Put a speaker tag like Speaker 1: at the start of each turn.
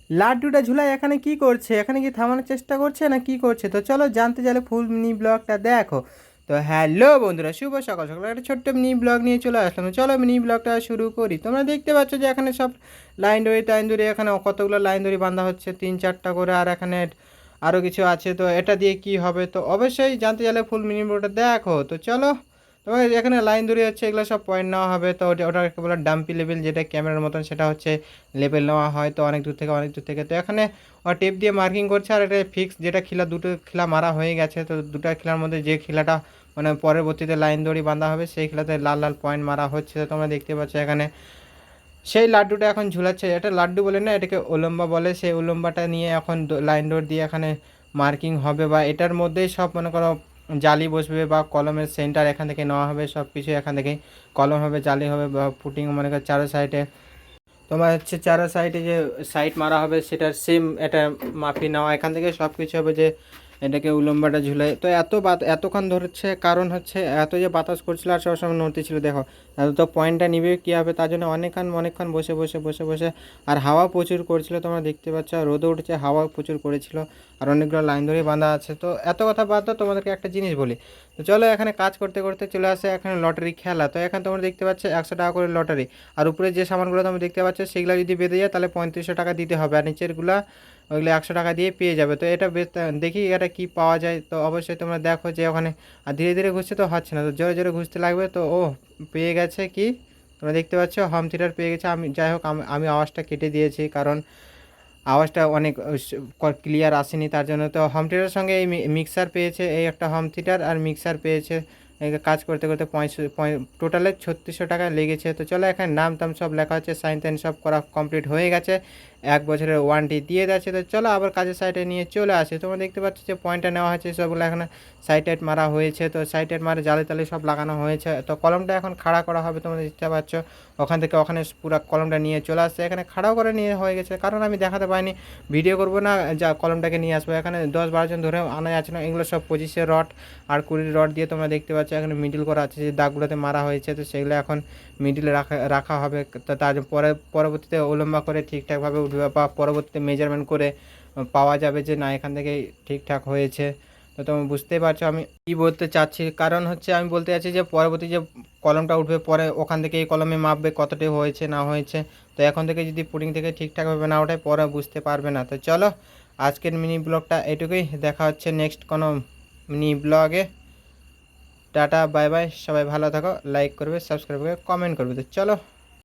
Speaker 1: লাড্ডুটা ঝুলাই এখানে কি করছে, এখানে কি থামানোর চেষ্টা করছে না কি করছে? তো চলো জানতে চাইলে ফুল মিনি ব্লগটা দেখো। তো হ্যালো বন্ধুরা, শুভ সকাল সকাল একটা ছোট্ট মিনি ব্লগ নিয়ে চলে আসলাম। তো চলো মিনি ব্লগটা শুরু করি। তোমরা দেখতে পাচ্ছ যে এখানে সব লাইন দড়ি টাইন দড়ি, এখানে কতগুলো লাইন দড়ি বাঁধা হচ্ছে, 3-4টা করে, আর এখানে আরও কিছু আছে। তো এটা দিয়ে কি হবে, তো অবশ্যই জানতে চাইলে ফুল মিনি ব্লগটা দেখো। তো চলো, তোমার এখানে লাইন দড়ি হচ্ছে, এগুলো সব পয়েন্ট নেওয়া হবে। তো ওটা বলে ডাম্পি লেভেল, যেটা ক্যামেরার মতন, সেটা হচ্ছে লেভেল নেওয়া হয়। তো অনেক দূর থেকে অনেক দূর থেকে, তো এখানে টেপ দিয়ে মার্কিং করছে। আর এটা ফিক্স, যেটা খিলা, দুটো খিলা মারা হয়ে গেছে। তো দুটো খিলার মধ্যে যে খিলাটা মানে পরবর্তীতে লাইন দড়ি বাঁধা হবে, সেই খিলাতে লাল লাল পয়েন্ট মারা হচ্ছে। তো তোমরা দেখতে পাচ্ছ এখানে সেই লাড্ডুটা এখন ঝুলাচ্ছে। এটা লাড্ডু বলে না, এটাকে উলম্বা বলে। সেই উলম্বাটা নিয়ে এখন লাইন ডোর দিয়ে এখানে মার্কিং হবে, বা এটার মধ্যেই সব মনে করো জালি বসবে, বা কলমের সেন্টার এখান থেকে নেওয়া হবে। সব কিছু এখান থেকেই কলম হবে, জালি হবে, বা পুটিং মনে করো চারো সাইডে তোমার হচ্ছে চারো সাইডে যে সাইড মারা হবে, সেটার সেম এটা মাপি নেওয়া এখান থেকে সব কিছু হবে। যে এটাকে উলম্বাটা ঝুলাই, তো এতক্ষণ ধরছে, কারণ হচ্ছে এত যে বাতাস করছিল আর সবসময় নড়তে ছিল। দেখো এত তো পয়েন্টটা নিবে কী হবে, তার জন্য অনেকক্ষণ বসে বসে বসে বসে, আর হাওয়া প্রচুর করছিল। তোমরা দেখতে পাচ্ছ রোদও উঠেছে, হাওয়া প্রচুর করেছিল, আর অনেকগুলো লাইন ধরে বাঁধা আছে। তো এত কথা বাদ দাও, তোমাদেরকে একটা জিনিস বলি। তো চলো, এখানে কাজ করতে করতে চলে আসে এখানে লটারি খেলা। তো এখানে তোমরা দেখতে পাচ্ছ 100 টাকা করে লটারি। আর উপরে যে সামানগুলো তোমরা দেখতে পাচ্ছ, সেগুলো যদি বেঁধে যায় তাহলে 3500 টাকা দিতে হবে, আর নিচেরগুলা ওইগুলো 100 টাকা দিয়ে পেয়ে যাবে। তো এটা বেশ, দেখি এটা কি পাওয়া যায়। তো অবশ্যই তোমরা দেখো যে ওখানে, আর ধীরে ধীরে ঘুরছে তো হচ্ছে না, তো জোরে জোরে ঘুরতে লাগবে। তো ও পেয়ে গেছে, কি তোমরা দেখতে পাচ্ছ হোম থিয়েটার পেয়ে গেছে। আমি যাই হোক, আমি আওয়াজটা কেটে দিয়েছি, কারণ আওয়াজটা অনেক ক্লিয়ার আসেনি, তার জন্য। তো হোম থিয়েটারের সঙ্গে এই মিক্সার পেয়েছে, এই একটা হোম থিয়েটার আর মিক্সার পেয়েছে। এই কাজ করতে করতে টোটালে 3600 টাকা লেগেছে। তো চলো, এখানে নাম টাম সব লেখা হচ্ছে, সাইন টাইন সব করা কমপ্লিট হয়ে গেছে, 1 বছরের ওয়ারেন্টি দিয়ে যাচ্ছে। তো চলো আবার কাজের সাইডে নিয়ে চলে আসে। তোমরা দেখতে পাচ্ছ যে পয়েন্টটা নেওয়া হয়েছে, সবগুলো এখানে সাইড টাইট মারা হয়েছে। তো সাইড টাইট মারা জালে তালে সব লাগানো হয়েছে। তো কলমটা এখন খাড়া করা হবে, তোমরা দেখতে পাচ্ছ ওখান থেকে ওখানে পুরো কলমটা নিয়ে চলে আসছে, এখানে খাড়াও করে নিয়ে হয়ে গেছে। কারণ আমি দেখাতে পাইনি, ভিডিও করবো না, যা কলমটাকে নিয়ে আসবো। এখানে 10-12 জন ধরে আনা যাচ্ছে না, এগুলো সব 25 রড আর 20 রড দিয়ে তোমরা দেখতে পাচ্ছ এখানে মিডিল করা আছে, যে দাগগুলোতে মারা হয়েছে। তো সেগুলো এখন মিডিলে রাখা হবে। তো তার পরবর্তীতে উলম্বা করে ঠিকঠাকভাবে উঠবে, বা পরবর্তীতে মেজারমেন্ট করে পাওয়া যাবে যে না, এখান থেকে ঠিকঠাক হয়েছে। তো তুমি বুঝতেই পারছো আমি কী বলতে চাচ্ছি। কারণ হচ্ছে আমি বলতে চাচ্ছি যে পরবর্তী যে কলমটা উঠবে পরে, ওখান থেকে এই কলমে মাপবে কতটা হয়েছে না হয়েছে। তো এখন থেকে যদি পুডিং থেকে ঠিকঠাকভাবে না ওঠায়, পরে বুঝতে পারবে না। তো চলো, আজকের মিনি ব্লগটা এটুকুই, দেখা হচ্ছে নেক্সট কোনো মিনি ব্লগে। টাটা বাই বাই, সবাই ভালো থাকো, লাইক করবে, সাবস্ক্রাইব করবে, কমেন্ট করবে। তো চলো।